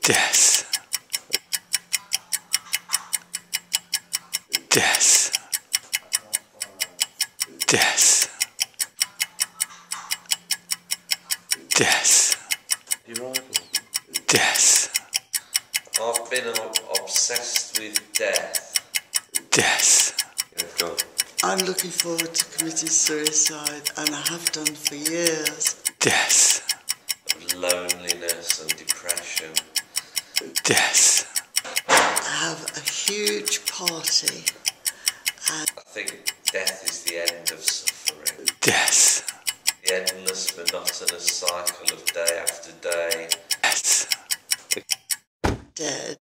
Death. Death. Death. Death. You're right. Death. I've been obsessed with death. Death. Yeah, go on. I'm looking forward to committing suicide, and I have done for years. Death. Of loneliness and depression. Death. I have a huge party, and I think death is the end of suffering. Death. The endless monotonous cycle of day after day. Death. dead.